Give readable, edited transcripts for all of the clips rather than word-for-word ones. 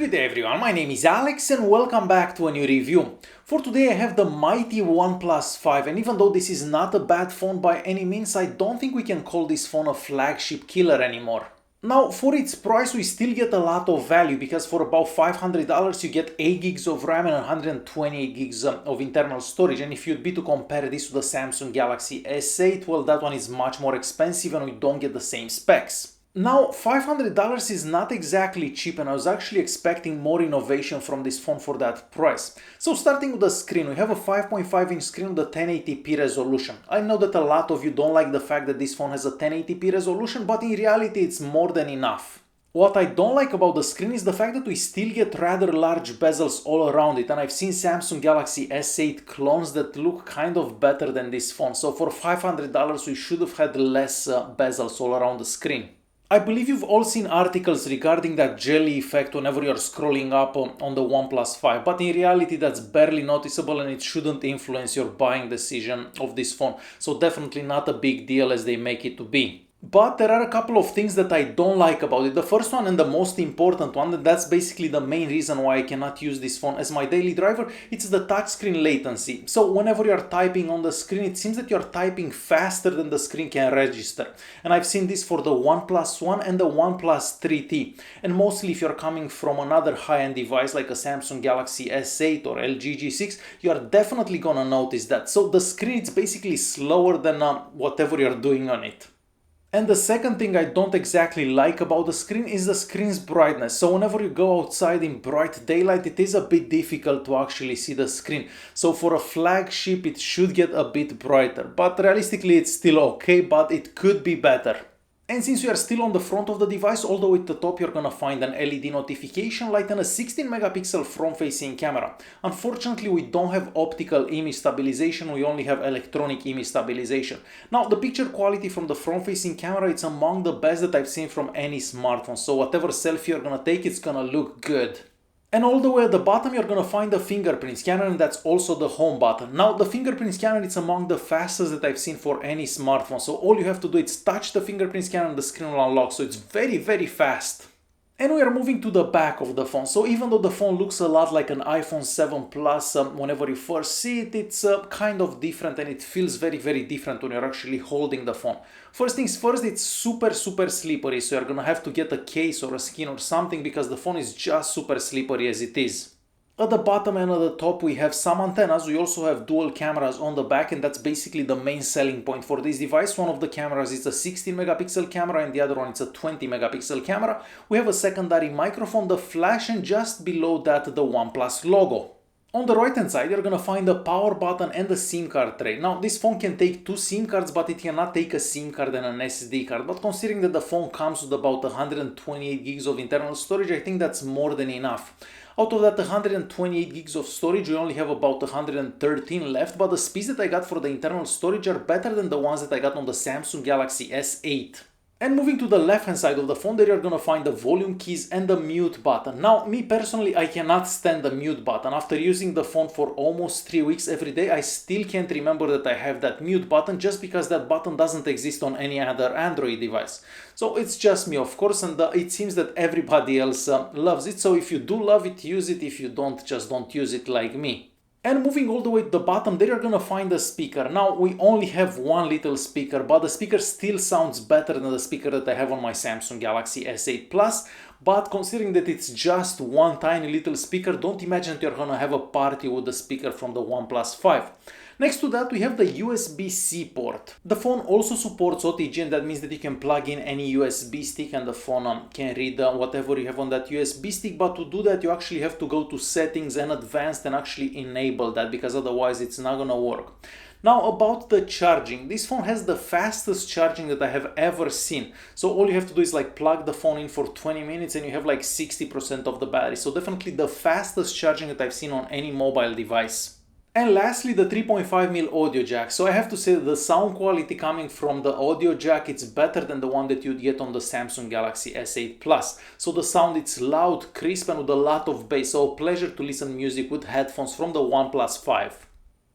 Good day everyone, my name is Alex and welcome back to a new review. For today I have the mighty OnePlus 5, and even though this is not a bad phone by any means, I don't think we can call this phone a flagship killer anymore. Now, for its price we still get a lot of value, because for about $500 you get 8 gigs of RAM and 128 gigs of internal storage, and if you'd be to compare this to the Samsung Galaxy S8, well, that one is much more expensive and we don't get the same specs. Now, $500 is not exactly cheap, and I was actually expecting more innovation from this phone for that price. So starting with the screen, we have a 5.5-inch screen with a 1080p resolution. I know that a lot of you don't like the fact that this phone has a 1080p resolution, but in reality it's more than enough. What I don't like about the screen is the fact that we still get rather large bezels all around it, and I've seen Samsung Galaxy S8 clones that look kind of better than this phone, so for $500 we should have had less bezels all around the screen. I believe you've all seen articles regarding that jelly effect whenever you're scrolling up on the OnePlus 5, but in reality that's barely noticeable and it shouldn't influence your buying decision of this phone, so definitely not a big deal as they make it to be. But there are a couple of things that I don't like about it. The first one and the most important one, and that's basically the main reason why I cannot use this phone as my daily driver, it's the touchscreen latency. So whenever you're typing on the screen, it seems that you're typing faster than the screen can register. And I've seen this for the OnePlus 1 and the OnePlus 3T. And mostly if you're coming from another high-end device like a Samsung Galaxy S8 or LG G6, you're definitely gonna notice that. So the screen is basically slower than whatever you're doing on it. And the second thing I don't exactly like about the screen is the screen's brightness. So whenever you go outside in bright daylight, it is a bit difficult to actually see the screen. So for a flagship, it should get a bit brighter, but realistically it's still okay, but it could be better. And since we are still on the front of the device, all the way at the top you're gonna find an LED notification light and a 16-megapixel front-facing camera. Unfortunately, we don't have optical image stabilization, we only have electronic image stabilization. Now, the picture quality from the front-facing camera, it's among the best that I've seen from any smartphone, so whatever selfie you're gonna take, it's gonna look good. And all the way at the bottom you're gonna find the fingerprint scanner, and that's also the home button. Now the fingerprint scanner is among the fastest that I've seen for any smartphone, so all you have to do is touch the fingerprint scanner and the screen will unlock, so it's very fast. And we are moving to the back of the phone, so even though the phone looks a lot like an iPhone 7 Plus whenever you first see it, it's kind of different and it feels very different when you're actually holding the phone. First things first, it's super slippery, so you're gonna have to get a case or a skin or something because the phone is just super slippery as it is. At the bottom and at the top we have some antennas. We also have dual cameras on the back, and that's basically the main selling point for this device. One of the cameras is a 16-megapixel camera and the other one is a 20-megapixel camera. We have a secondary microphone, the flash, and just below that the OnePlus logo. On the right hand side you're gonna find the power button and the SIM card tray. Now this phone can take 2 SIM cards, but it cannot take a SIM card and an SD card. But considering that the phone comes with about 128 gigs of internal storage, I think that's more than enough. Out of that 128 gigs of storage, we only have about 113 left, but the speeds that I got for the internal storage are better than the ones that I got on the Samsung Galaxy S8. And moving to the left hand side of the phone, there you're gonna find the volume keys and the mute button. Now, me personally, I cannot stand the mute button. After using the phone for almost 3 weeks every day, I still can't remember that I have that mute button, just because that button doesn't exist on any other Android device. So it's just me, of course, and it seems that everybody else loves it. So if you do love it, use it. If you don't, just don't use it like me. And moving all the way to the bottom, there you're gonna find a speaker. Now, we only have one little speaker, but the speaker still sounds better than the speaker that I have on my Samsung Galaxy S8 Plus. But considering that it's just one tiny little speaker, don't imagine that you're gonna have a party with the speaker from the OnePlus 5. Next to that, we have the USB-C port. The phone also supports OTG, and that means that you can plug in any USB stick and the phone can read whatever you have on that USB stick. But to do that, you actually have to go to settings and advanced and actually enable that, because otherwise it's not gonna work. Now about the charging, this phone has the fastest charging that I have ever seen. So all you have to do is like plug the phone in for 20 minutes and you have like 60% of the battery. So definitely the fastest charging that I've seen on any mobile device. And lastly, the 3.5mm audio jack. So I have to say that the sound quality coming from the audio jack, it's better than the one that you'd get on the Samsung Galaxy S8 Plus. So the sound, it's loud, crisp, and with a lot of bass. So a pleasure to listen music with headphones from the OnePlus 5.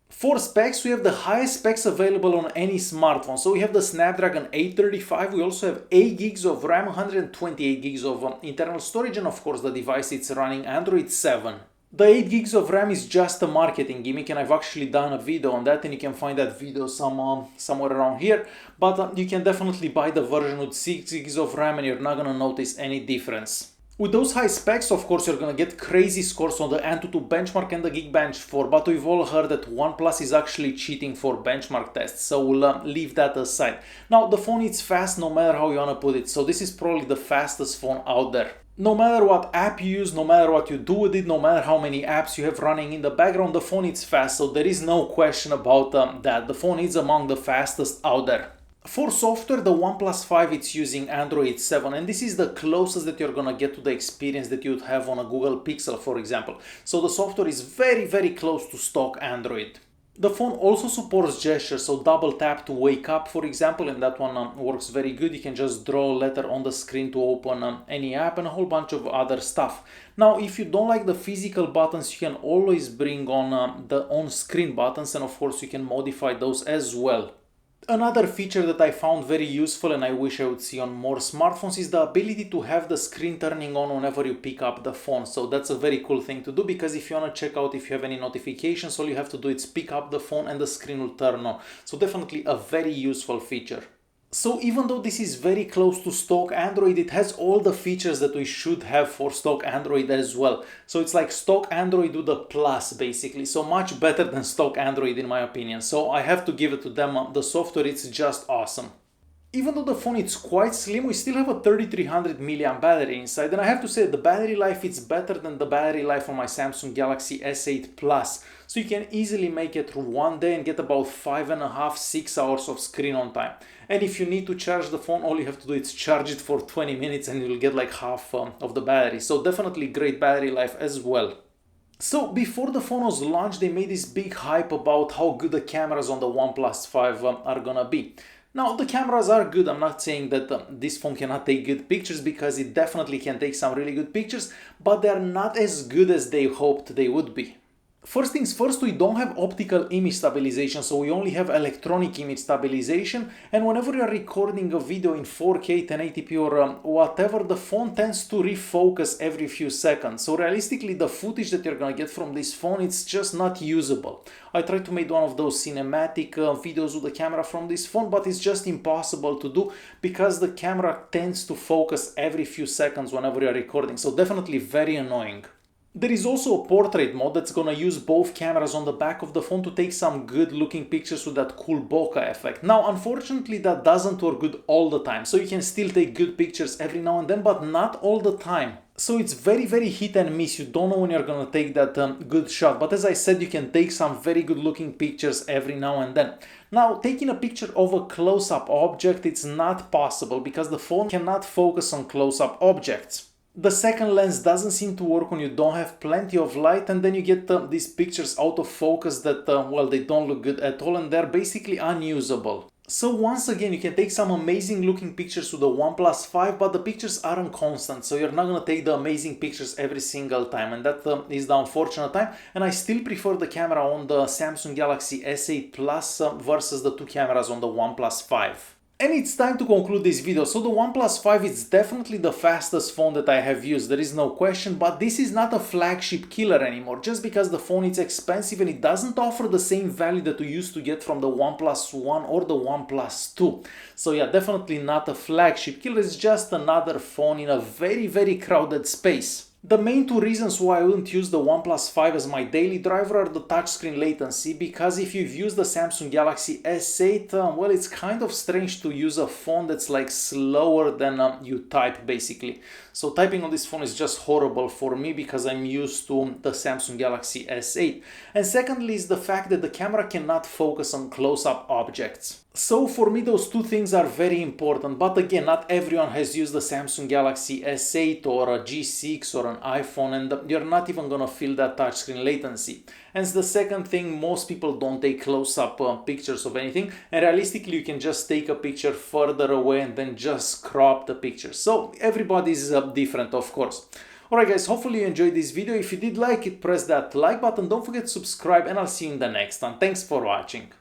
For specs, we have the highest specs available on any smartphone. So we have the Snapdragon 835, we also have 8 gigs of RAM, 128 gigs of internal storage, and of course the device it's running Android 7. The 8 gigs of RAM is just a marketing gimmick, and I've actually done a video on that, and you can find that video somewhere around here. But you can definitely buy the version with 6 gigs of RAM and you're not gonna notice any difference. With those high specs, of course, you're gonna get crazy scores on the AnTuTu benchmark and the Geekbench 4, but we've all heard that OnePlus is actually cheating for benchmark tests, so we'll leave that aside. Now, the phone is fast no matter how you wanna put it, so this is probably the fastest phone out there. No matter what app you use, no matter what you do with it, no matter how many apps you have running in the background, the phone is fast, so there is no question about that. The phone is among the fastest out there. For software, the OnePlus 5 it's using Android 7, and this is the closest that you're gonna get to the experience that you'd have on a Google Pixel, for example. So the software is very close to stock Android. The phone also supports gestures, so double tap to wake up, for example, and that one works very good. You can just draw a letter on the screen to open any app and a whole bunch of other stuff. Now, if you don't like the physical buttons, you can always bring on the on-screen buttons, and of course you can modify those as well. Another feature that I found very useful and I wish I would see on more smartphones is the ability to have the screen turning on whenever you pick up the phone. So that's a very cool thing to do, because if you want to check out if you have any notifications, all you have to do is pick up the phone and the screen will turn on. So definitely a very useful feature. So even though this is very close to stock Android, it has all the features that we should have for stock Android as well. So it's like stock Android with a plus basically, so much better than stock Android in my opinion. So I have to give it to them, the software it's just awesome. Even though the phone is quite slim, we still have a 3300 mAh battery inside, and I have to say the battery life is better than the battery life on my Samsung Galaxy S8 Plus. So you can easily make it through one day and get about 5.5–6 hours of screen on time. And if you need to charge the phone, all you have to do is charge it for 20 minutes and you'll get like half of the battery. So definitely great battery life as well. So before the phone was launched, they made this big hype about how good the cameras on the OnePlus 5 are gonna be. Now, the cameras are good. I'm not saying that this phone cannot take good pictures, because it definitely can take some really good pictures, but they're not as good as they hoped they would be. First things first, we don't have optical image stabilization, so we only have electronic image stabilization, and whenever you're recording a video in 4K, 1080p or whatever, the phone tends to refocus every few seconds. So realistically, the footage that you're gonna get from this phone, it's just not usable. I tried to make one of those cinematic videos with the camera from this phone, but it's just impossible to do because the camera tends to focus every few seconds whenever you're recording, so definitely very annoying. There is also a portrait mode that's gonna use both cameras on the back of the phone to take some good looking pictures with that cool bokeh effect. Now, unfortunately, that doesn't work good all the time, so you can still take good pictures every now and then, but not all the time. So it's very hit and miss. You don't know when you're gonna take that good shot, but as I said, you can take some very good looking pictures every now and then. Now, taking a picture of a close-up object, it's not possible because the phone cannot focus on close-up objects. The second lens doesn't seem to work when you don't have plenty of light, and then you get these pictures out of focus that, well, they don't look good at all and they're basically unusable. So once again, you can take some amazing looking pictures with the OnePlus 5, but the pictures aren't constant, so you're not gonna take the amazing pictures every single time, and that is the unfortunate time. And I still prefer the camera on the Samsung Galaxy S8 Plus versus the two cameras on the OnePlus 5. And it's time to conclude this video. So the OnePlus 5 is definitely the fastest phone that I have used, there is no question, but this is not a flagship killer anymore, just because the phone is expensive and it doesn't offer the same value that we used to get from the OnePlus 1 or the OnePlus 2. So yeah, definitely not a flagship killer, it's just another phone in a very crowded space. The main two reasons why I wouldn't use the OnePlus 5 as my daily driver are the touchscreen latency, because if you've used the Samsung Galaxy S8, well, it's kind of strange to use a phone that's like slower than you type basically. So typing on this phone is just horrible for me because I'm used to the Samsung Galaxy S8. And secondly is the fact that the camera cannot focus on close-up objects. So for me those two things are very important, but again, not everyone has used the Samsung Galaxy S8 or a G6 or an iPhone, and you're not even gonna feel that touchscreen latency. And the second thing, most people don't take close-up pictures of anything, and realistically you can just take a picture further away and then just crop the picture. So everybody's different, of course. Alright guys, hopefully you enjoyed this video. If you did like it, press that like button. Don't forget to subscribe and I'll see you in the next one. Thanks for watching.